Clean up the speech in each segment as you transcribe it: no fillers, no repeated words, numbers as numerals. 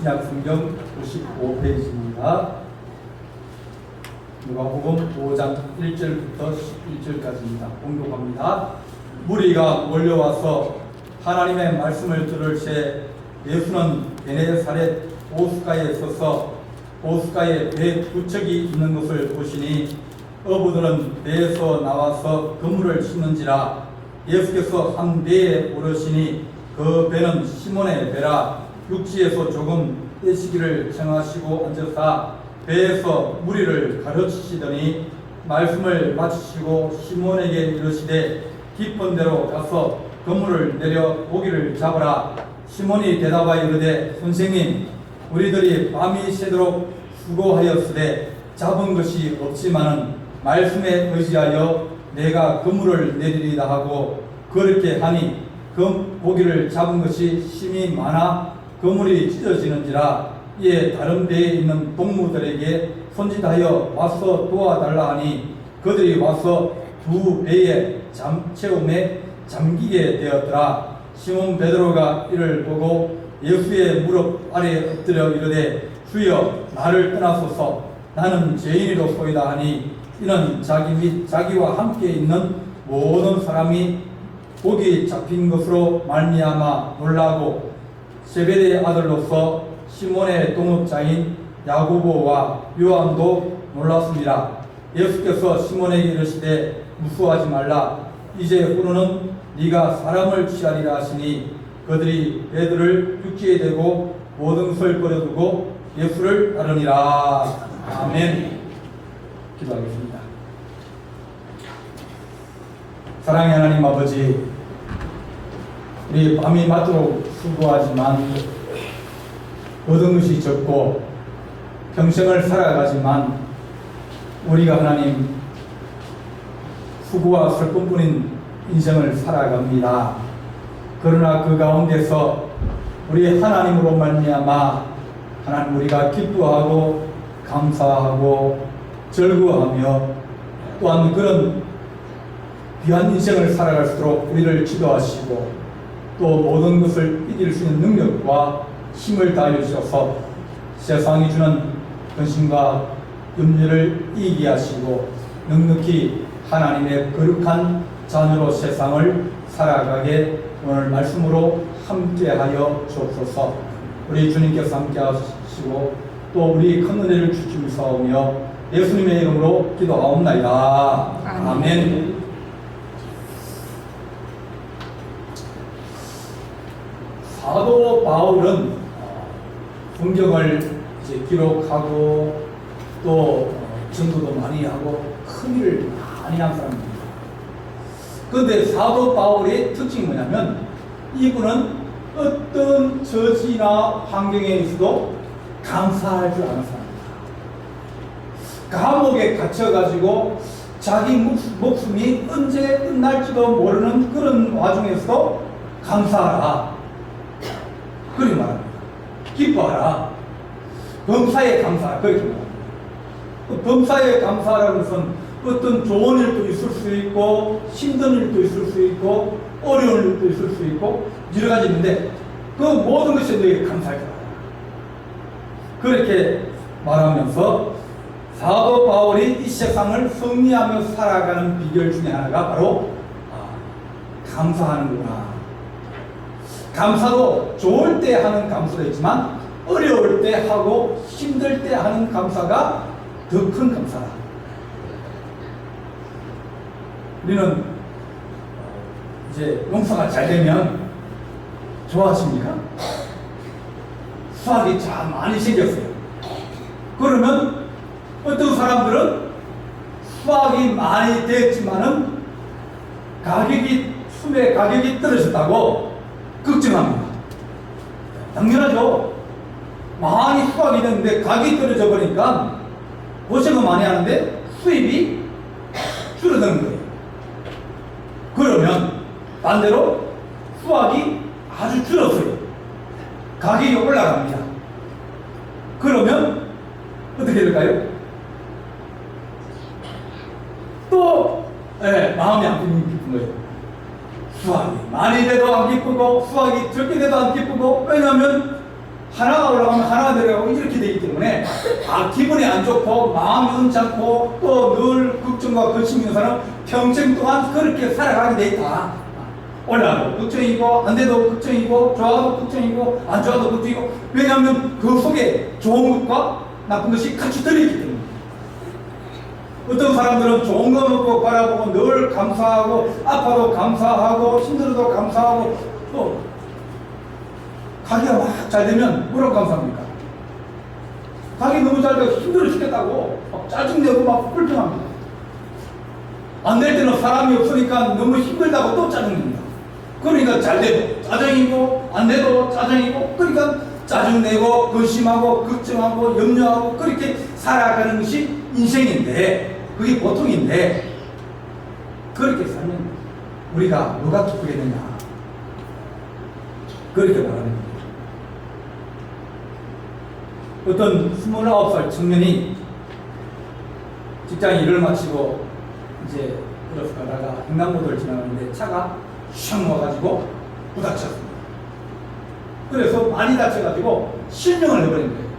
신약성경 95페이지입니다. 누가복음 5장 1절부터 11절까지입니다. 공독합니다. 무리가 몰려와서 하나님의 말씀을 들을 때 예수는 게네사렛 호숫가에 서서 호숫가에 배 두 척이 있는 것을 보시니 어부들은 배에서 나와서 그물을 씻는지라. 예수께서 한 배에 오르시니 그 배는 시몬의 배라. 육지에서 조금 떼시기를 청하시고 앉으사 배에서 무리를 가르치시더니 말씀을 마치시고 시몬에게 이르시되 깊은 데로 가서 그물을 내려 고기를 잡으라. 시몬이 대답하여 이르되 선생님, 우리들이 밤이 새도록 수고하였으되 잡은 것이 없지만은 말씀에 의지하여 내가 그물을 내리리다 하고 그렇게 하니 그 고기를 잡은 것이 심히 많아 그물이 찢어지는지라. 이에 다른 배에 있는 동무들에게 손짓하여 와서 도와달라 하니 그들이 와서 두 배의 체험에 잠기게 되었더라. 시몬 베드로가 이를 보고 예수의 무릎 아래 엎드려 이르되 주여, 나를 떠나소서, 나는 죄인이로소이다 하니 이는 자기 및 자기와 함께 있는 모든 사람이 고기 잡힌 것으로 말미암아 놀라고 세베대의 아들로서 시몬의 동업자인 야고보와 요한도 놀랐습니다. 예수께서 시몬에게 이르시되 무수하지 말라. 이제 후로는 네가 사람을 취하리라 하시니 그들이 배들을 육지에 대고 모든 것을 버려두고 예수를 따르니라. 아멘. 기도하겠습니다. 사랑의 하나님 아버지, 우리 밤이 맞도록 수고하지만 얻은 것이 적고 평생을 살아가지만 우리가 하나님 수고와 슬픔뿐인 인생을 살아갑니다. 그러나 그 가운데서 우리 하나님으로 말미암아 하나님 우리가 기뻐하고 감사하고 즐거워하며 또한 그런 귀한 인생을 살아갈수록 우리를 지도하시고 또 모든 것을 이길 수 있는 능력과 힘을 다해 주셔서 세상이 주는 근심과 염려를 이기게 하시고 넉넉히 하나님의 거룩한 자녀로 세상을 살아가게 오늘 말씀으로 함께하여 주옵소서. 우리 주님께서 함께하시고 또 우리 큰 은혜를 주시옵소서. 예수님의 이름으로 기도하옵나이다. 아멘. 사도 바울은 성경을 이제 기록하고 또 전도도 많이 하고 큰 일을 많이 한 사람입니다. 그런데 사도 바울의 특징이 뭐냐면 이분은 어떤 처지나 환경에 있어도 감사할 줄 아는 사람입니다. 감옥에 갇혀가지고 자기 목숨이 언제 끝날지도 모르는 그런 와중에서도 감사하라. 그렇게 말합니다. 기뻐하라. 범사에 감사하라. 그렇게 말합니다. 범사에 감사하라는 것은 어떤 좋은 일도 있을 수 있고 힘든 일도 있을 수 있고 어려운 일도 있을 수 있고 여러 가지 있는데 그 모든 것에 너에게 감사할 줄 알아라. 그렇게 말하면서 사도 바울이 이 세상을 승리하며 살아가는 비결 중에 하나가 바로 감사하는구나. 감사도 좋을 때 하는 감사도 있지만 어려울 때 하고 힘들 때 하는 감사가 더 큰 감사다. 우리는 이제 농사가 잘 되면 좋아하십니까? 수확이 참 많이 생겼어요. 그러면 어떤 사람들은 수확이 많이 됐지만은 수매 가격이 떨어졌다고 걱정합니다. 당연하죠. 많이 수확이 됐는데 가격이 떨어져 버리니까 고생은 많이 하는데 수입이 줄어드는 거예요. 그러면 반대로 수확이 아주 줄었어요. 가격이 올라갑니다. 그러면 어떻게 될까요? 또 마음이 안 기쁜 거예요. 수확이 많이 돼도 안 기쁘고 수확이 적게 돼도 안 기쁘고, 왜냐하면 하나가 올라가면 하나가 내려가고 이렇게 되기 때문에 기분이 안 좋고 마음이 언짢고 또 늘 걱정과 근심이 있는 사람은 평생 동안 그렇게 살아가게 돼 있다. 올라가도 걱정이고 안 돼도 걱정이고 좋아도 걱정이고 안 좋아도 걱정이고 왜냐하면 그 속에 좋은 것과 나쁜 것이 같이 들어있기 때문에 어떤 사람들은 좋은 거 먹고 바라보고 늘 감사하고 아파도 감사하고 힘들어도 감사하고 또 가게가 막 잘 되면 뭐라고 감사합니까? 가게 너무 잘 되고 힘들어 죽겠다고 막 짜증내고 막 불평합니다. 안 될 때는 사람이 없으니까 너무 힘들다고 또 짜증냅니다. 그러니까 잘 돼도 짜증이고 안 돼도 짜증이고 그러니까 짜증내고 근심하고 걱정하고 염려하고 그렇게 살아가는 것이 인생인데 그게 보통인데 그렇게 살면 우리가 뭐가 기쁘겠느냐 그렇게 말합니다. 어떤 29살 청년이 직장에 일을 마치고 이제 걸어서 가다가 횡단보도를 지나가는데 차가 슉 와가지고 부닥쳤습니다. 그래서 많이 다쳐가지고 실명을 해버린 거예요.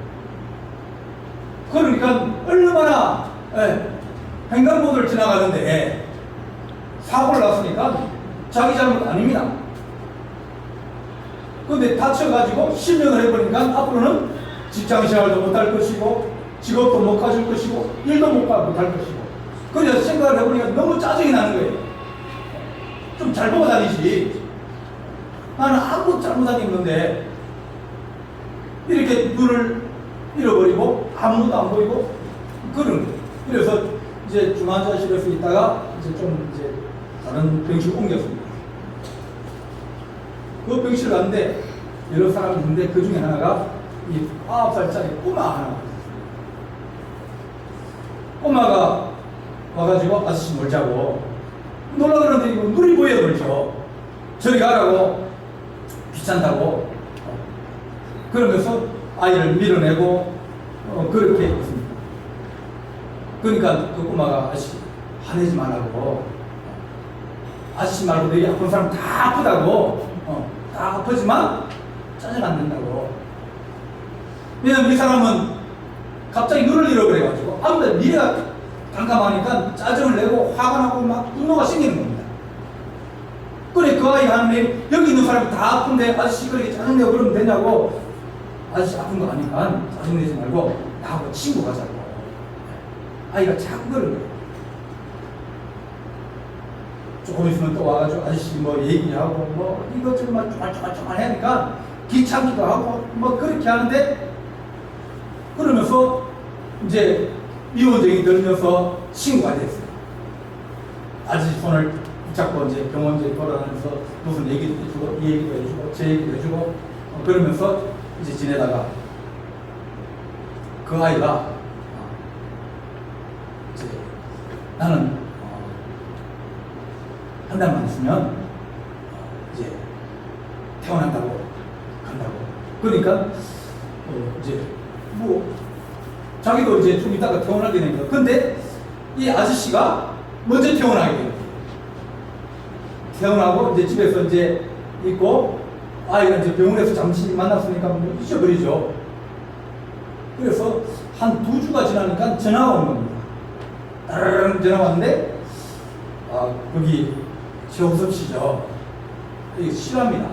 그러니까 얼마나 횡단보도를 지나가는데 사고를 났으니까 자기 잘못 아닙니다. 그런데 다쳐가지고 실명을 해버리니까 앞으로는 직장생활도 못할 것이고 직업도 못 가질 것이고 일도 못할 것이고 그래서 생각을 해보니까 너무 짜증이 나는 거예요. 좀 잘 보고 다니지. 나는 아무것도 잘못한 게 없는데 이렇게 눈을 잃어버리고 아무것도 안 보이고 그런 거예요. 그래서 이제 중환자실에서 있다가 이제 좀 이제 다른 병실로 옮겼습니다. 그 병실을 갔는데 여러 사람이 있는데 그 중에 하나가 이 9살짜리 꼬마 하나. 꼬마가 와가지고 아저씨 놀자고 놀라 그러는데 이거 눈이 보여 그러죠. 저리 가라고 귀찮다고 그러면서 아이를 밀어내고 그렇게 했습니다. 그러니까 그 꼬마가 아저씨 화내지 말라고 아저씨 말고 너희 아픈 사람 다 아프다고 다 아프지만 짜증 안 낸다고. 왜냐면 이 사람은 갑자기 눈을 잃어버려가지고 아무래도 미래가 깜깜하니까 짜증을 내고 화가 나고 막 분노가 생기는 겁니다. 그래 그 아이가 하는 일 여기 있는 사람이 다 아픈데 아저씨 그렇게 짜증내고 그러면 되냐고. 아저씨 아픈 거 아니까 짜증내지 말고 나하고 친구 가자고. 아이가 자꾸 그러는 거예요. 조금 있으면 또 와가지고 아저씨 뭐 얘기하고 뭐 이것저것 막 쪼말쪼말 하니까 귀찮기도 하고 뭐 그렇게 하는데 그러면서 이제 미워정이 들면서 친구가 됐어요. 아저씨 손을 붙잡고 이제 병원에 걸어다니면서 무슨 얘기도 해주고 이 얘기도 해주고 제 얘기도 해주고 그러면서 이제 지내다가 그 아이가 이제 나는 한 달만 있으면 이제 태어난다고 간다고. 그러니까 이제 뭐 자기도 이제 좀 이따가 태어나게 되니까. 근데 이 아저씨가 먼저 태어나게 돼요. 태어나고 이제 집에서 이제 있고 아이가 이제 병원에서 잠시 만났으니까 뭐 잊어버리죠. 그래서 한 2주가 지나니까 전화가 온 겁니다. 따르릉 전화 왔는데 거기 최우섭 씨죠. 이게 실화입니다.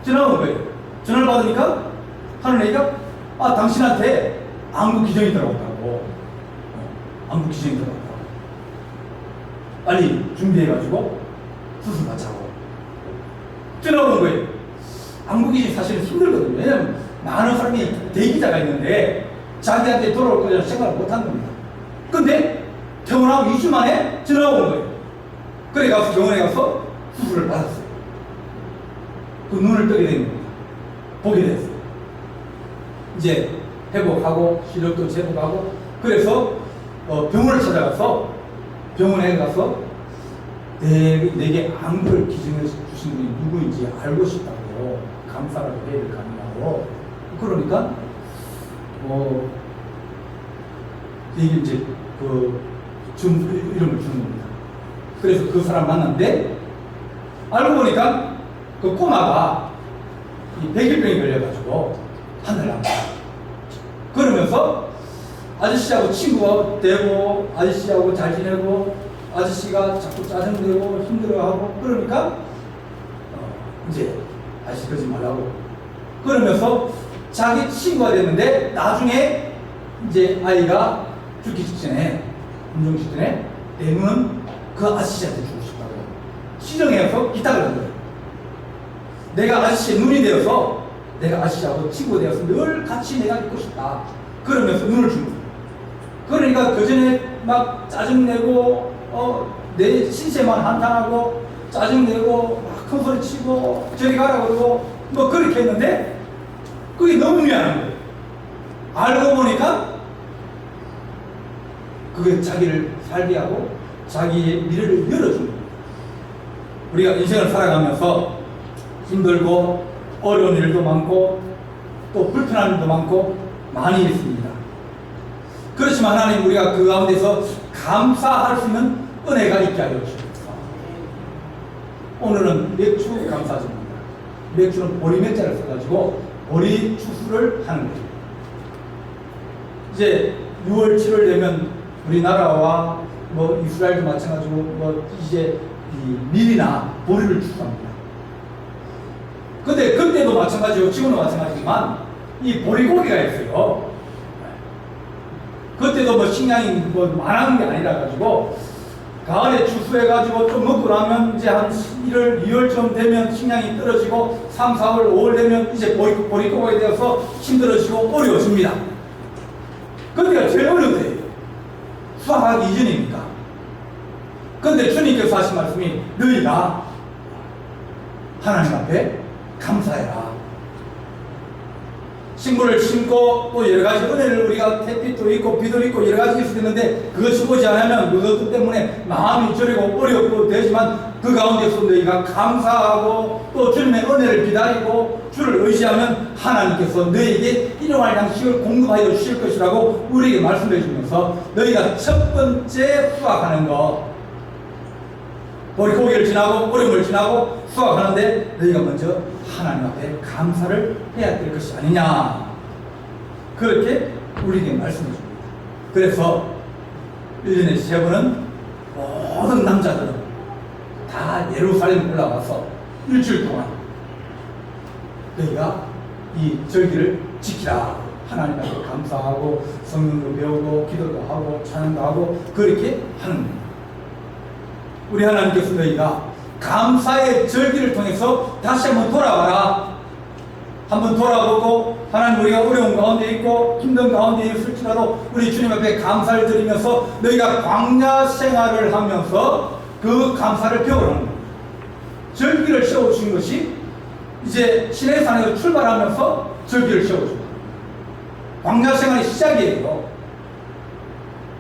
전화 온 거예요. 전화를 받으니까 하는 얘기가 당신한테 안구 기전이 들어갔다고. 안구 기전이 들어갔다고. 빨리 준비해가지고 수술 받자고. 전화 오는 거예요. 안구 기전이 사실은 힘들거든요. 왜냐면 많은 사람이 대기자가 있는데 자기한테 돌아올 거라고 생각을 못한 겁니다. 근데 태어나고 2주 만에 전화가 온 거예요. 그래 가서 병원에 가서 수술을 받았어요. 그 눈을 뜨게 된 겁니다. 보게 됐어요. 이제 회복하고 시력도 회복하고 그래서 병원을 찾아가서 병원에 가서 내게 안구를 기증해 주신 분이 누구인지 알고 싶다고 감사라도 해야 될 거 아니냐고. 그러니까 이게 이제 이름을 주는 겁니다. 그래서 그 사람 만났는데 알고 보니까 그 꼬마가 이 백일병이 걸려가지고 하늘납니다. 그러면서 아저씨하고 친구가 되고 아저씨하고 잘 지내고 아저씨가 자꾸 짜증내고 힘들어하고 그러니까 이제 아저씨 그러지 말라고 그러면서 자기 친구가 됐는데 나중에 이제 아이가 죽기 직전에 운명 직전에 내 눈은 그 아저씨한테 주고 싶다고 시정해서 기탁을 한 거예요. 내가 아저씨의 눈이 되어서 내가 아저씨하고 친구가 되어서 늘 같이 내가 있고 싶다 그러면서 눈을 준 거예요. 그러니까 그전에 막 짜증내고 내 신세만 한탄하고 짜증내고 막 큰 소리 치고 저리 가라 그러고 뭐 그렇게 했는데 그게 너무 미안한 거예요. 알고 보니까 그게 자기를 살게 하고 자기의 미래를 열어준 거예요. 우리가 인생을 살아가면서 힘들고 어려운 일도 많고 또 불편한 일도 많고 많이 있습니다. 그렇지만 하나님 우리가 그 가운데서 감사할 수 있는 은혜가 있게 하여 주십니다. 오늘은 맥주 감사절입니다. 맥주는 보리 맥자를 써가지고 보리 추수를 하는 거예요. 이제 6월 7월 되면 우리나라와 뭐 이스라엘도 마찬가지고 뭐 이제 이 밀이나 보리를 추수합니다. 근데 그때도 마찬가지고 지금도 마찬가지지만 이 보리고기가 있어요. 그때도 뭐 식량이 뭐 많은 게 아니라 가지고 가을에 추수해가지고 좀 먹고 나면 이제 한 1월, 2월쯤 되면 식량이 떨어지고 3, 4월, 5월 되면 이제 보리고기가 되어서 힘들어지고 어려워집니다. 그때가 제일 어려운 때예요. 수확하기 이전이니까. 근데 주님께서 하신 말씀이 너희가 하나님 앞에 감사해라. 식물을 심고 또 여러 가지 은혜를 우리가 햇빛도 있고 비도 있고 여러 가지 있을 수 있는데 그것이 오지 않으면 그것 때문에 마음이 저리고 어렵고 되지만 그 가운데서 너희가 감사하고 또 주님의 은혜를 기다리고 주를 의지하면 하나님께서 너희에게 일용할 양식을 공급하여 주실 것이라고 우리에게 말씀해 주면서 너희가 첫 번째 수확하는 거 보리고기를 지나고 어려움을 지나고 수확하는데 너희가 먼저 하나님 앞에 감사를 해야 될 것이 아니냐 그렇게 우리에게 말씀해 줍니다. 그래서 1년에 3번은 모든 남자들은 다 예루살렘 올라와서 일주일 동안 너희가 이 절기를 지키라. 하나님 앞에 감사하고 성경도 배우고 기도도 하고 찬양도 하고 그렇게 하는 겁니다. 우리 하나님께서 너희가 감사의 절기를 통해서 다시 한번 돌아와라. 한번 돌아보고 하나님 우리가 어려운 가운데 있고 힘든 가운데 있을지라도 우리 주님 앞에 감사를 드리면서 너희가 광야 생활을 하면서 그 감사를 배우라는 겁니다. 절기를 세워주신 것이 이제 시내산에서 출발하면서 절기를 세워줍니다. 광야 생활의 시작이에요.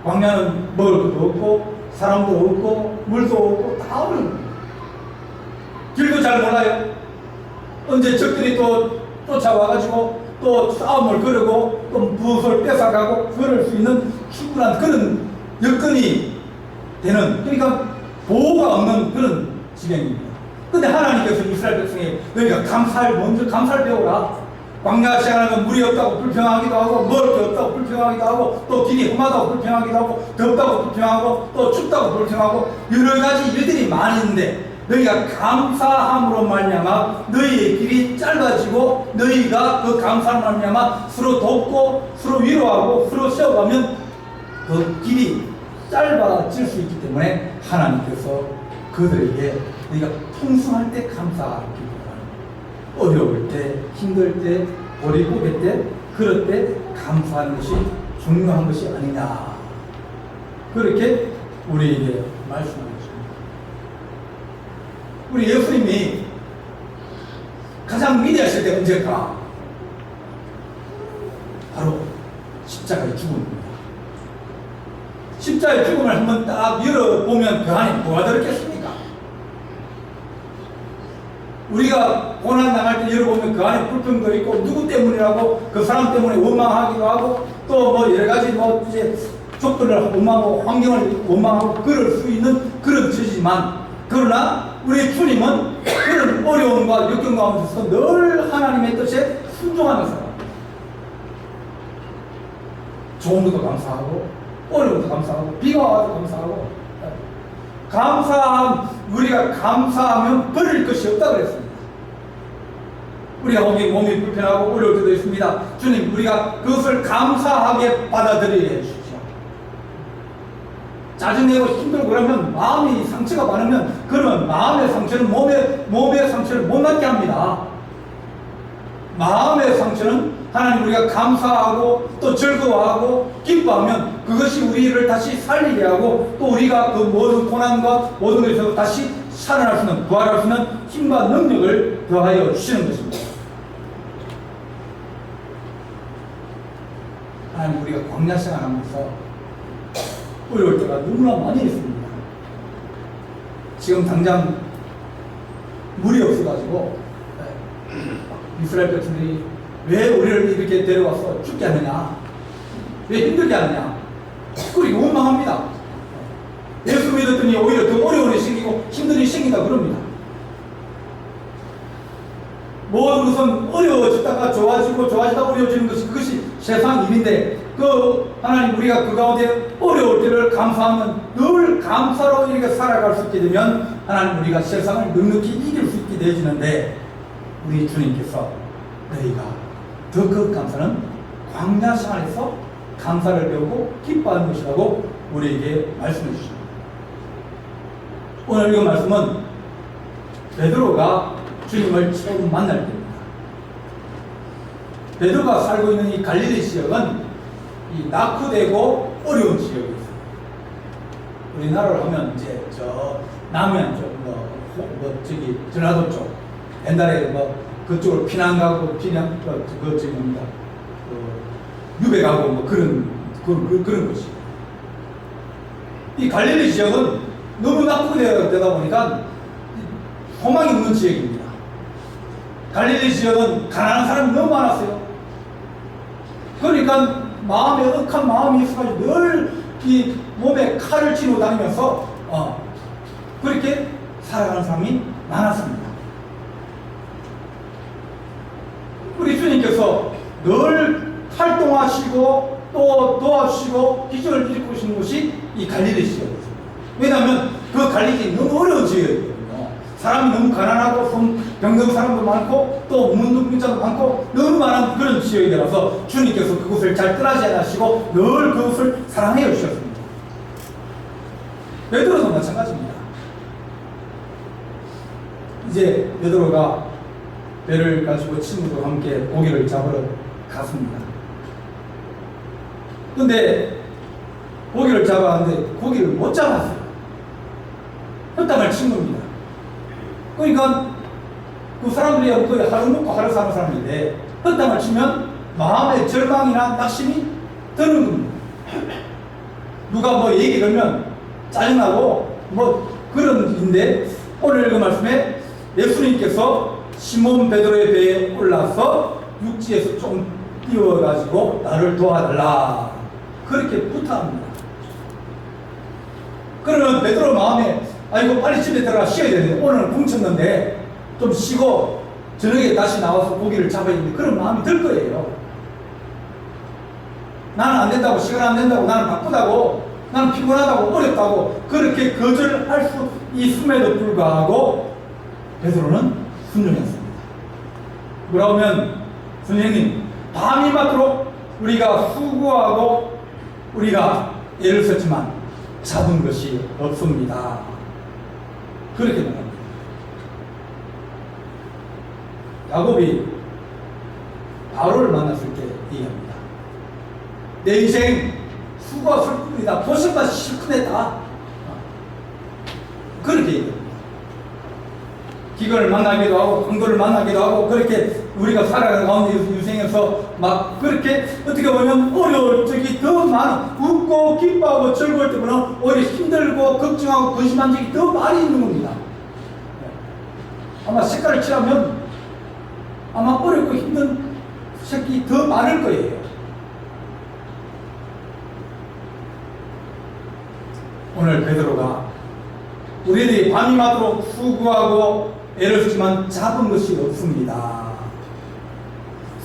광야는 먹을 것도 없고 사람도 없고 물도 없고 다 없는 거예요. 길도 잘 몰라요. 언제 적들이 또 쫓아와가지고 또 싸움을 걸고 또 무엇을 뺏어가고 그럴 수 있는 충분한 그런 여건이 되는 그러니까 보호가 없는 그런 지경입니다. 근데 하나님께서 이스라엘 백성에 너희가 먼저 감사를 배워라. 광야 생활하면 물이 없다고 불평하기도 하고 먹을 게 없다고 불평하기도 하고 또 길이 험하다고 불평하기도 하고 덥다고 불평하고 또 춥다고 불평하고 여러 가지 일들이 많이 있는데 너희가 감사함으로 말미암아 너희의 길이 짧아지고 너희가 그 감사함으로 말미암아 서로 돕고 서로 위로하고 서로 세워가면 그 길이 짧아질 수 있기 때문에 하나님께서 그들에게 너희가 풍성할 때 감사하기 어려울 때, 힘들 때, 버리고개 때, 그럴 때 감사하는 것이 중요한 것이 아니냐. 그렇게 우리에게 말씀하고 있습니다. 우리 예수님이 가장 위대하실 때 언제일까? 바로 십자가의 죽음입니다. 십자가의 죽음을 한번 딱 열어보면 그 안에 뭐가 들었겠습니까? 우리가 고난당할 때 열어보면 그 안에 불평도 있고 누구 때문이라고 그 사람 때문에 원망하기도 하고 또 뭐 여러 가지 뭐 이제 족들을 원망하고 환경을 원망하고 그럴 수 있는 그런 처지지만 그러나 우리 주님은 그런 어려움과 역경 가운데서 늘 하나님의 뜻에 순종하는 사람 좋은 것도 감사하고 어려운 것도 감사하고 비가 와도 감사하고 우리가 감사하면 버릴 것이 없다 그랬습니다. 우리가 몸이 불편하고 어려울 때도 있습니다. 주님, 우리가 그것을 감사하게 받아들이게 해주십시오. 짜증내고 힘들고 그러면 마음이 상처가 많으면 그러면 마음의 상처는 몸의 상처를 못 낫게 합니다. 마음의 상처는 하나님 우리가 감사하고 또 즐거워하고 기뻐하면 그것이 우리를 다시 살리게 하고 또 우리가 그 모든 고난과 모든 것에서 다시 살아날 수 있는, 부활할 수 있는 힘과 능력을 더하여 주시는 것입니다. 하나님, 우리가 광야 생활하면서 어려울 때가 너무나 많이 있습니다. 지금 당장 물이 없어가지고 이스라엘 백성들이 왜 우리를 이렇게 데려와서 죽게 하느냐, 왜 힘들게 하느냐, 그리고 원망합니다. 예수 믿었더니 오히려 더 어려운 일이 생기고 힘든 일이 생긴다 그럽니다. 모든 것은 어려워지다가 좋아지다 어려워지는 것이 그것이 세상 일인데 그 하나님 우리가 그 가운데 어려울 때를 감사하면 늘 감사로 이렇게 살아갈 수 있게 되면 하나님 우리가 세상을 넉넉히 이길 수 있게 되어지는데 우리 주님께서 너희가 더 큰 감사는 광야 생활에서 감사를 배우고 기뻐하는 것이라고 우리에게 말씀해 주십니다. 오늘 이 말씀은 베드로가 주님을 처음 만날 때입니다. 베드로가 살고 있는 이 갈릴리 지역은 이 낙후되고 어려운 지역이 있어요. 우리나라로 하면 이제 저 남해안 쪽, 저기 전라도 쪽, 옛날에 그쪽으로 피난 가고 저기 뭡니다. 유배 가고 그런 것이. 이 갈릴리 지역은 너무 낙후되다 보니까 소망이 없는 지역입니다. 갈릴리 지역은 가난한 사람이 너무 많았어요. 그러니까 마음에 억한 마음이 있어가지고 늘 이 몸에 칼을 쥐고 다니면서 그렇게 살아가는 사람이 많았습니다. 우리 주님께서 늘 활동하시고 또 도와주시고 기적을 일으키시는 곳이 이 갈릴리 지역이었습니다. 왜냐하면 그 갈릴리 너무 어려운 지역이거든요. 사람이 너무 가난하고 병든 사람도 많고 또 문둥병자도 많고 너무 많은 그런 지역이라서 주님께서 그곳을 잘 떠나지 않으시고 늘 그곳을 사랑해 주셨습니다. 베드로도 마찬가지입니다. 이제 베드로가 배를 가지고 친구들과 함께 고기를 잡으러 갔습니다. 근데 고기를 잡았는데 고기를 못 잡았어요. 헛땅을 친 겁니다. 그러니까 그 사람들이 거의 하루 먹고 하루 사는 사람인데 헛땅을 치면 마음의 절망이나 낙심이 드는 겁니다. 누가 뭐 얘기 걸면 짜증나고 그런 일인데 오늘 그 말씀에 예수님께서 시몬 베드로의 배에 올라서 육지에서 좀 띄워가지고 나를 도와달라 그렇게 부탁합니다. 그러면 베드로 마음에 아이고 빨리 집에 들어가 쉬어야 되는데 오늘은 굶쳤는데 좀 쉬고 저녁에 다시 나와서 고기를 잡아야 되는데 그런 마음이 들 거예요. 나는 안 된다고, 시간 안 된다고, 나는 바쁘다고, 나는 피곤하다고, 어렵다고 그렇게 거절할 수 있음에도 불구하고 베드로는 순종했습니다. 뭐라고 하면 선생님 밤이 맞도록 우리가 수고하고 우리가 애를 썼지만 잡은 것이 없습니다. 그렇게 말합니다. 야곱이 바로를 만났을 때 얘기합니다. 내 인생 수고가 슬픕니다. 도심까지 실컷했다. 그렇게 얘기합니다. 기근을 만나기도 하고 강도를 만나기도 하고 그렇게 우리가 살아가는 가운데 유생에서 막 그렇게 어떻게 보면 어려울 적이 더 많아. 웃고 기뻐하고 즐거울 때보다 오히려 힘들고 걱정하고 근심한 적이 더 많이 있는 겁니다. 아마 색깔을 칠하면 아마 어렵고 힘든 색이 더 많을 거예요. 오늘 베드로가 우리들이 밤이 맞도록 수고하고 애를 쓰지만 잡은 것이 없습니다.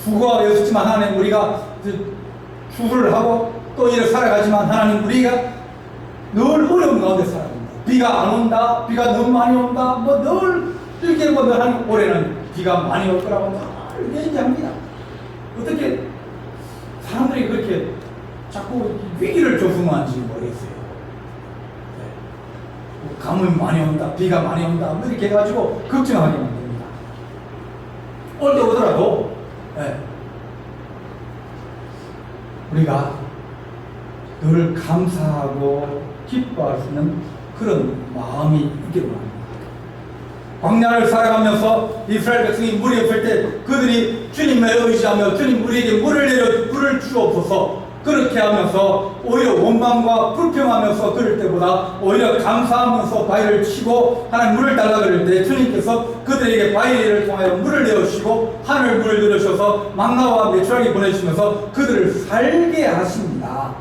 수고하고 애를 쓰지만 하나님 우리가 수술을 하고 또 이렇게 살아가지만 하나님 우리가 늘 어려운 가운데 살아갑니다. 비가 안 온다, 비가 너무 많이 온다, 뭐 늘 이렇게 늘 하나님 올해는 비가 많이 올 거라고 늘 얘기합니다. 어떻게 사람들이 그렇게 자꾸 위기를 조성하는지 모르겠어요. 네. 가뭄이 많이 온다, 비가 많이 온다, 뭐 이렇게 해가지고 걱정하게 만듭니다. 올 때 오더라도, 네. 우리가 늘 감사하고 기뻐할 수 있는 그런 마음이 있기를 바랍니다. 광야를 살아가면서 이스라엘 백성이 물이 없을 때 그들이 주님을 의지하며 주님 우리에게 물을 주옵소서 그렇게 하면서 오히려 원망과 불평하면서 그럴 때보다 오히려 감사하면서 바위를 치고 하나님 물을 달라 그럴 때 주님께서 그들에게 바위를 통하여 물을 내어주시고 하늘 물을 내려주셔서 망나와 메추라기 보내주시면서 그들을 살게 하십니다.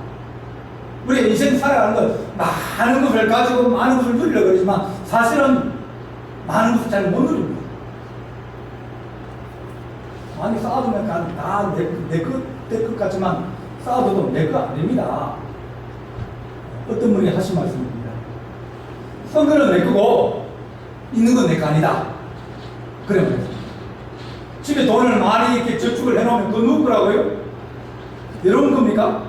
우리가 인생 살아가는 건 많은 것을 가지고 많은 것을 누리려고 그러지만 사실은 많은 것을 잘 못 누립니다. 많이 쌓아두면 다 내 것 같지만 쌓아둬도 내 거 아닙니다. 어떤 분이 하신 말씀입니다. 선거는 내 거고 있는 건 내 거 아니다. 그래 말이죠. 집에 돈을 많이 이렇게 저축을 해놓으면 그거 누구 거라고요? 여러분 겁니까?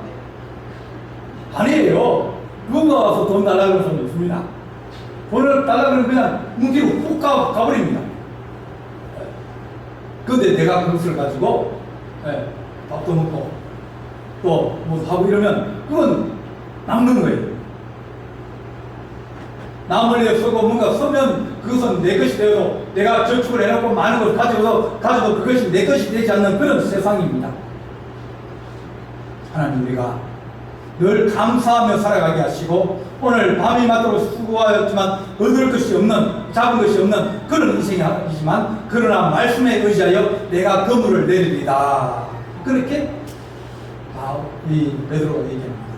아니에요. 누가 와서 돈 달라고 하는 사람이 없습니다. 돈을 달라고 하면 그냥 뭉티로 훅 가버립니다. 그런데 내가 그것을 가지고 밥도 먹고 또 뭐 하고 이러면 그건 남는 거예요. 남을 쓰고 뭔가 쓰면 그것은 내 것이 되어도 내가 저축을 해놓고 많은 걸 가져도 그것이 내 것이 되지 않는 그런 세상입니다. 하나님 우리가 늘 감사하며 살아가게 하시고 오늘 밤이 맞도록 수고하였지만 얻을 것이 없는 잡은 것이 없는 그런 인생이지만 그러나 말씀에 의지하여 내가 그물을 내리리다. 그렇게 이 베드로가 얘기합니다.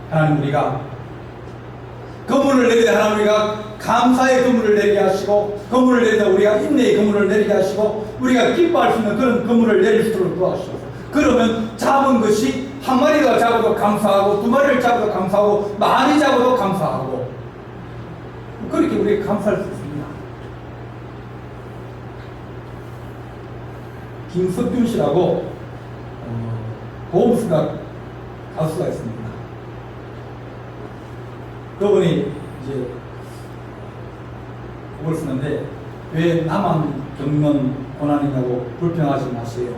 하나님 우리가 그물을 내리되 하나님 우리가 감사의 그물을 내리게 하시고 그물을 내리되 우리가 인내의 그물을 내리게 하시고 우리가 기뻐할 수 있는 그런 그물을 내릴 수 있도록 도와주셔서 그러면 잡은 것이 한 마리가 잡아도 감사하고 두 마리를 잡아도 감사하고 많이 잡아도 감사하고 그렇게 우리가 감사할 수 있습니다. 김석균 씨라고 보험수가 가수가 있습니다. 그분이 이제 곡을 쓰는데 왜 나만 겪는 고난이라고 불평하지 마세요.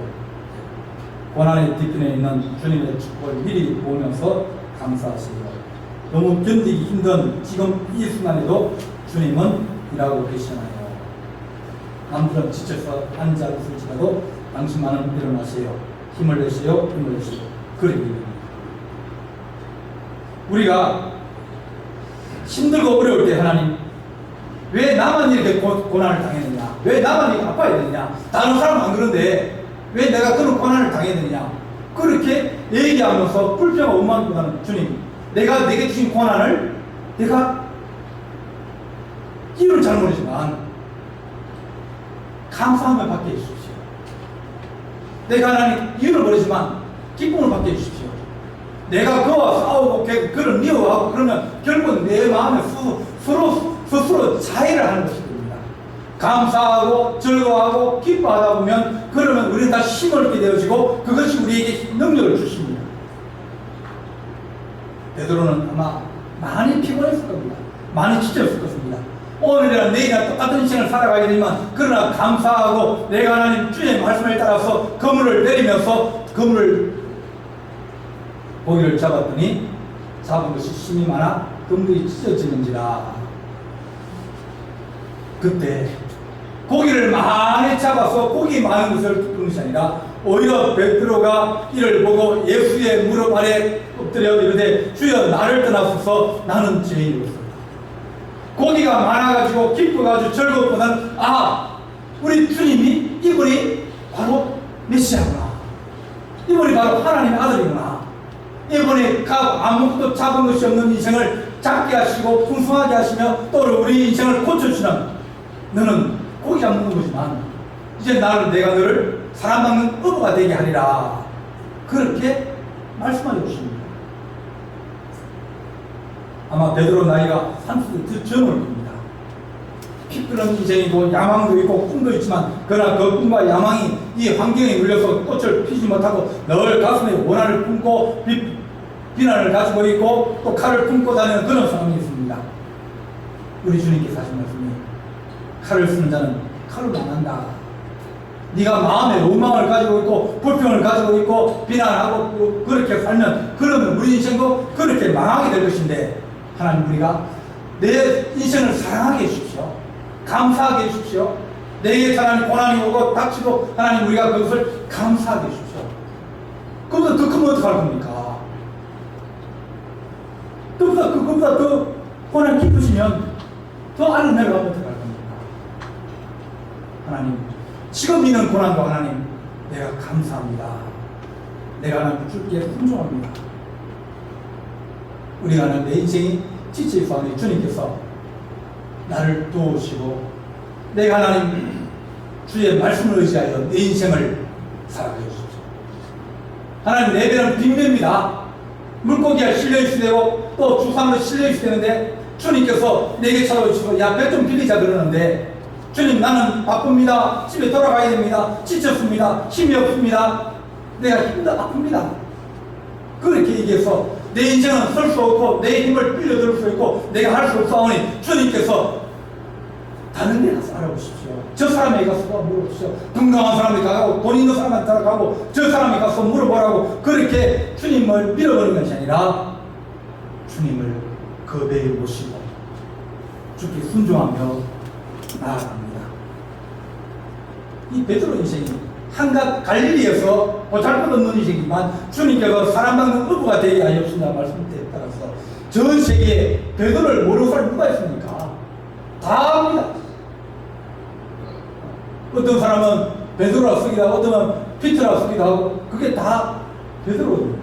고난의 뒤편에 있는 주님의 축복을 미리 보면서 감사하세요. 너무 견디기 힘든 지금 이 순간에도 주님은 일하고 계시잖아요. 남들은 지쳐서 앉아 있을지라도 당신만은 일어나세요. 힘을 내시오. 그래 얘기합니다. 우리가 힘들고 어려울 때 하나님 왜 나만 이렇게 고난을 당했느냐, 왜 나만 이렇게 아파야 되느냐, 다른 사람은 안 그런데 왜 내가 그런 고난을 당했느냐 그렇게 얘기하면서 불평하고 원망보다는 주님 내가 내게 주신 고난을 내가 이유를 잘 모르지만 감사함을 받게 해주십시오. 내가 하나님 이유를 모르지만 기쁨을 받게 해주십시오. 내가 그와 싸우고 그를 미워하고 그러면 결국 내 마음에 스스로 자해를 하는 것이 됩니다. 감사하고 즐거워하고 기뻐하다 보면 그러면 우리는 다 힘을 얻게 되어지고 그것이 우리에게 능력을 주십니다. 베드로는 아마 많이 피곤했을 겁니다. 많이 지쳤을 것입니다. 오늘이나 내일이나 똑같은 인생을 살아가게 되지만 그러나 감사하고 내가 하나님 주의 말씀을 따라서 그물을 내리면서 고기를 잡았더니 잡은 것이 힘이 많아 그물이 찢어지는지라. 그때 고기를 많이 잡아서 고기 많은 것을 뜯는 것이 아니라 오히려 베드로가 이를 보고 예수의 무릎 아래 엎드려 이르되 주여 나를 떠나소서 나는 죄인이로소이다. 고기가 많아가지고 기뻐가지고 즐겁거든. 우리 주님이 이분이 바로 메시아구나. 이분이 바로 하나님의 아들이구나. 이분이 아무것도 잡은 것이 없는 인생을 작게 하시고 풍성하게 하시며 또 우리 인생을 고쳐주시는 너는 고기 잡는 거지만 이제 내가 너를 사랑받는 어부가 되게 하리라. 그렇게 말씀하여 주십니다. 아마 베드로 나이가 30대 전을 겁니다. 피 끓는 인생이고 야망도 있고 꿈도 있지만 그러나 그 꿈과 야망이 이 환경에 물려서 꽃을 피지 못하고 늘 가슴에 원한을 품고 비난을 가지고 있고 또 칼을 품고 다니는 그런 상황이 있습니다. 우리 주님께서 하신 말씀이 칼을 쓰는 자는 칼로 망한다. 네가 마음에 원망을 가지고 있고 불평을 가지고 있고 비난하고 그렇게 살면 그러면 우리 인생도 그렇게 망하게 될 것인데 하나님 우리가 내 인생을 사랑하게 해주십시오. 감사하게 해주십시오. 내게 하나님 고난이 오고 닥치고 하나님 우리가 그것을 감사하게 해주십시오. 그보다 더 크면 어떡할 겁니까? 그보다 더 고난 깊으시면 더 아는 내려가면 어떡할 겁니까? 하나님 지금 있는 고난도 하나님 내가 감사합니다. 내가 하나님 주께 순종합니다. 우리가 하나님 내 인생이 지쳐있사오니 주님께서 나를 도우시고 내가 하나님 주의 말씀을 의지하여 내 인생을 살아가게 해주십시오. 하나님 내 배는 빈배입니다. 물고기가 실려있어야 되고 또 주상으로 실려있어야 되는데 주님께서 내게 찾아오시고 야 배 좀 빌리자 그러는데 주님 나는 바쁩니다. 집에 돌아가야 됩니다. 지쳤습니다. 힘이 없습니다. 내가 아픕니다. 그렇게 얘기해서 내 인생은 설 수 없고 내 힘을 빌려들 수 있고 내가 할 수 없사오니 주님께서 다른 데 가서 알아보십시오. 저 사람에게 가서 물어보십시오. 건강한 사람에게 가고 돈 있는 사람한테 가고 저 사람에게 가서 물어보라고 그렇게 주님을 밀어버리는 것이 아니라 주님을 그 배에 모시고 주께 순종하며 나아갑니다. 이 베드로 인생이 한갓 갈릴리에서 보잘것없는 인생이지만 주님께서 사랑받는 어부가 되게 하셨습니다. 말씀에 따라서 전 세계에 베드로를 모르는 사람이 누가 있습니까? 다 압니다. 어떤 사람은 베드로라 쓰기도 하고 어떤 사람은 피터라 쓰기도 하고 그게 다 베드로입니다.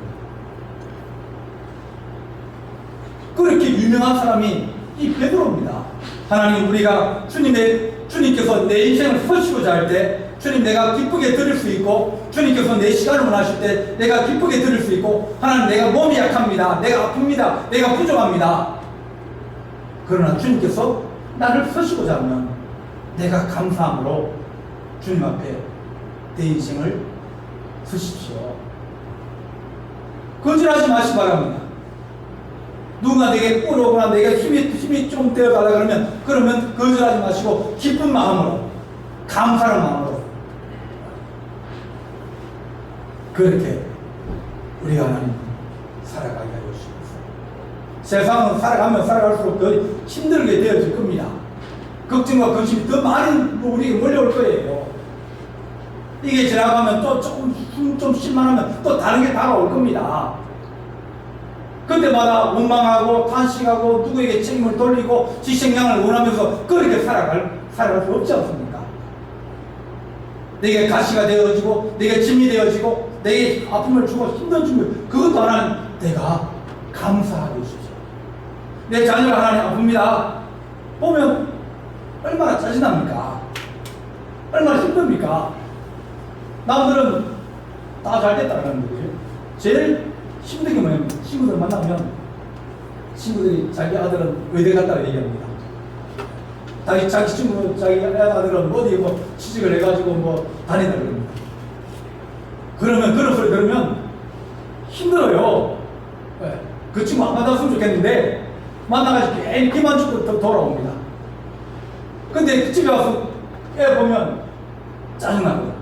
그렇게 유명한 사람이 이 베드로입니다. 하나님 우리가 주님께서 내 인생을 서시고자 할 때 주님 내가 기쁘게 드릴 수 있고 주님께서 내 시간을 원하실 때 내가 기쁘게 드릴 수 있고 하나님 내가 몸이 약합니다. 내가 아픕니다. 내가 부족합니다. 그러나 주님께서 나를 서시고자 하면 내가 감사함으로 주님 앞에 내 인생을 서십시오. 거절하지 마시기 바랍니다. 누가 내게 꿇어오거나 내게 힘이 좀 되어달라 그러면 거절하지 마시고 기쁜 마음으로 감사의 마음으로 그렇게 우리 하나님 살아가게 하여 주시옵소서. 세상은 살아가면 살아갈수록 더 힘들게 되어질 겁니다. 걱정과 근심이 더 많이 우리에게 몰려올 거예요. 이게 지나가면 또 좀 실만하면 또 다른 게 다가올 겁니다. 그때마다 원망하고 탄식하고 누구에게 책임을 돌리고 지 생명을 원하면서 그렇게 살아갈 수 없지 않습니까? 내게 가시가 되어지고 내게 짐이 되어지고 내게 아픔을 주고 힘든 주고 그것도 하나님 내가 감사하고 있습니다. 내 자녀가 하나님 아픕니다. 보면 얼마나 짜증납니까? 얼마나 힘듭니까? 남들은 다 잘 됐다는 거죠. 제일 힘든 게 뭐냐면 친구들 만나면 친구들이 자기 아들은 의대 갔다고 얘기합니다. 자기 친구 자기 아들은 어디 취직을 해가지고 다니다 그럽니다. 그러면 그런 소리 들으면 힘들어요. 네. 그 친구 안 만났으면 좋겠는데 만나가지고 괜히 기만 주고 돌아옵니다. 근데 집에 와서 애 보면 짜증나거든요.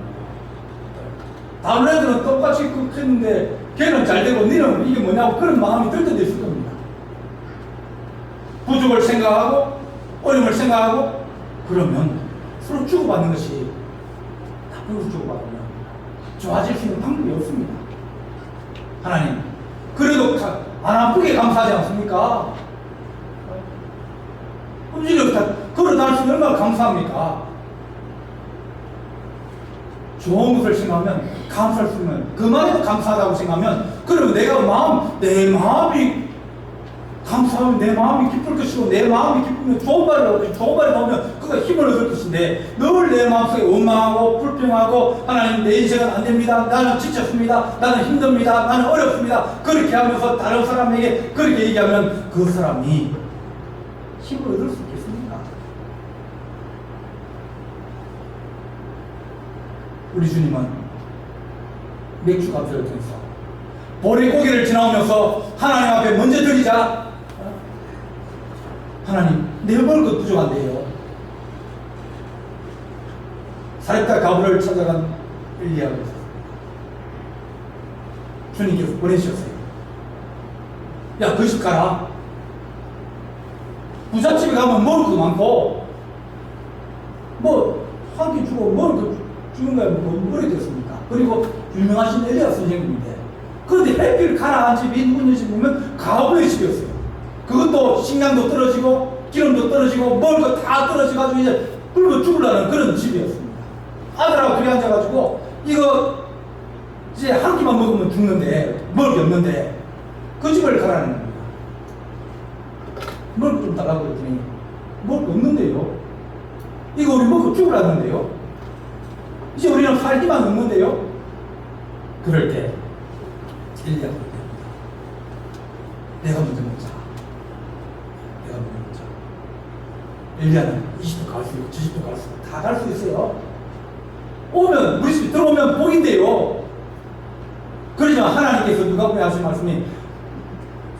다른 애들은 똑같이 했는데 걔는 잘 되고 너는 이게 뭐냐고 그런 마음이 들 때도 있을 겁니다. 부족을 생각하고 어려움을 생각하고 그러면 서로 주고받는 것이 나쁜 것을 주고받으면 좋아질 수 있는 방법이 없습니다. 하나님 그래도 안 아프게 감사하지 않습니까? 음식을 걸어 다닐 수 있는 얼마나 감사합니까? 좋은 것을 생각하면 감사할 수 있는 그 말에도 감사하다고 생각하면 그러면 내 마음이 감사하면 내 마음이 기쁠 것이고, 내 마음이 기쁘면 좋은 말이 나오면 그가 힘을 얻을 것인데, 늘 내 마음속에 원망하고 불평하고, 하나님 내 인생은 안 됩니다, 나는 지쳤습니다, 나는 힘듭니다, 나는 어렵습니다, 그렇게 하면서 다른 사람에게 그렇게 얘기하면 그 사람이 힘을 얻을 수 있겠습니까? 우리 주님은 맥주 감사를 통해서 보리고기를 지나오면서 하나님 앞에 먼저 드리자. 하나님, 내 먹을 것 부족한데요. 사렙다 가부를 찾아간 엘리야가 있었습니다. 주님께서 보내주셨어요. 야, 그 집 가라. 부잣집에 가면 먹을 거 많고, 뭐 한 끼 주고 먹을 거 주는 거야 뭐 됐습니까? 그리고 유명하신 엘리야 선생님인데, 그런데 햇빛 가라앉은 집이 누구의 집 보면 가부의 집이었어요. 그것도 식량도 떨어지고 기름도 떨어지고 먹을 거 다 떨어져가지고 이제 굶어 죽으려는 그런 집이었습니다. 아들하고 그리 앉아가지고 이거 이제 한 끼만 먹으면 죽는데 먹을 게 없는데 그 집을 가라는 겁니다. 먹을 거 좀 달라고 했더니 먹을 거 없는데요. 이거 우리 먹고 죽으라는데요. 이제 우리는 살기만 없는데요. 그럴 때 엘리야가 내가 먼저 먹자. 엘리야는 이 집도 갈 수 있고 저 집도 갈 수 있고 다 갈 수 있어요. 오면 우리 집에 들어오면 복인데요. 그러지만 하나님께서 누가복음에 하신 말씀이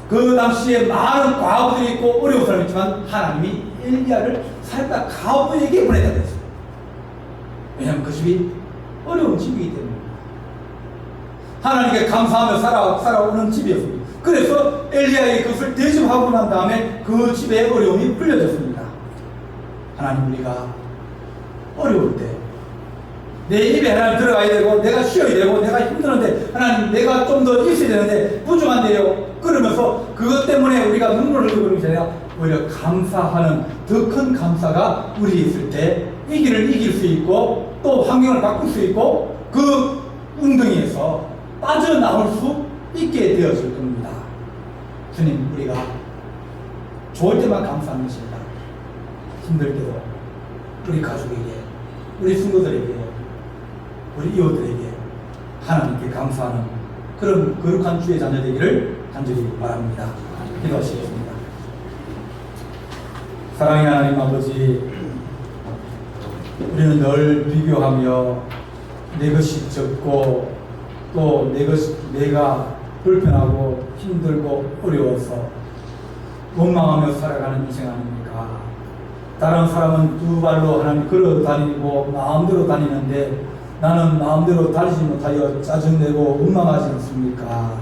그 당시에 많은 과부들이 있고 어려운 사람이 있지만 하나님이 엘리야를 살다 가부에게 보내다 그랬어요. 왜냐하면 그 집이 어려운 집이기 때문에 하나님께 감사하며 살아오는 집이었습니다. 그래서 엘리야의 그것을 대접하고 난 다음에 그 집의 어려움이 풀려졌습니다. 하나님, 우리가 어려울 때 내 입에 하나님 들어가야 되고 내가 쉬어야 되고 내가 힘드는데 하나님 내가 좀 더 있어야 되는데 부족한데요. 그러면서 그것 때문에 우리가 눈물을 흘리는 게 아니라 오히려 감사하는 더 큰 감사가 우리에 있을 때 이 길을 이길 수 있고 또 환경을 바꿀 수 있고 그 웅덩이에서 빠져나올 수 있게 되어질 겁니다. 주님, 우리가 좋을 때만 감사하는 것입니다. 힘들 때도 우리 가족에게, 우리 친구들에게, 우리 이웃들에게 하나님께 감사하는 그런 거룩한 주의 자녀 되기를 간절히 바랍니다. 기도하시겠습니다. 사랑의 하나님 아버지, 우리는 늘 비교하며 내 것이 적고 또 내가 불편하고 힘들고 어려워서 원망하며 살아가는 인생 아닙니까? 다른 사람은 두 발로 하나님 걸어 다니고 마음대로 다니는데 나는 마음대로 다니지 못하여 짜증내고 원망하지 않습니까?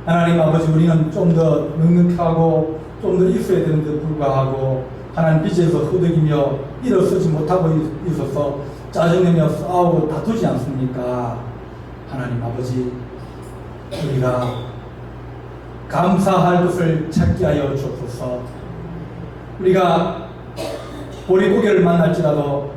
하나님 아버지, 우리는 좀 더 넉넉하고 좀 더 있어야 되는데 불구하고 하나님 빚에서 허덕이며 일어서지 못하고 있어서 짜증내며 싸우고 다투지 않습니까? 하나님 아버지, 우리가 감사할 것을 찾게 하여 주옵소서. 우리가 보리고개를 만날지라도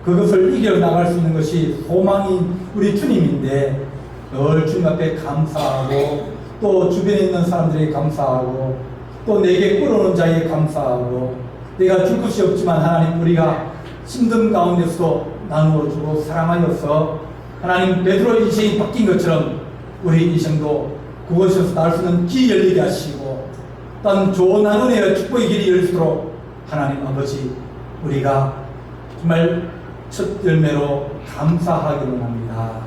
그것을 이겨나갈 수 있는 것이 소망인 우리 주님인데 늘 주님 앞에 감사하고 또 주변에 있는 사람들에게 감사하고 또 내게 끌어오는 자에게 감사하고 내가 줄 것이 없지만 하나님 우리가 힘든 가운데서도 나누어 주고 사랑하여서 하나님 베드로 인생이 바뀐 것처럼 우리 인생도 그것에서 날 수 있는 길이 열리게 하시고 또한 좋은 은혜와 축복의 길이 열리도록 하나님 아버지, 우리가 정말 첫 열매로 감사하기를 원합니다.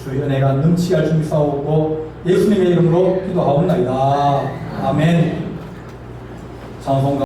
주의 은혜가 넘치게 할 준비 싸우고 예수님의 이름으로 기도하옵나이다. 아멘. 찬송가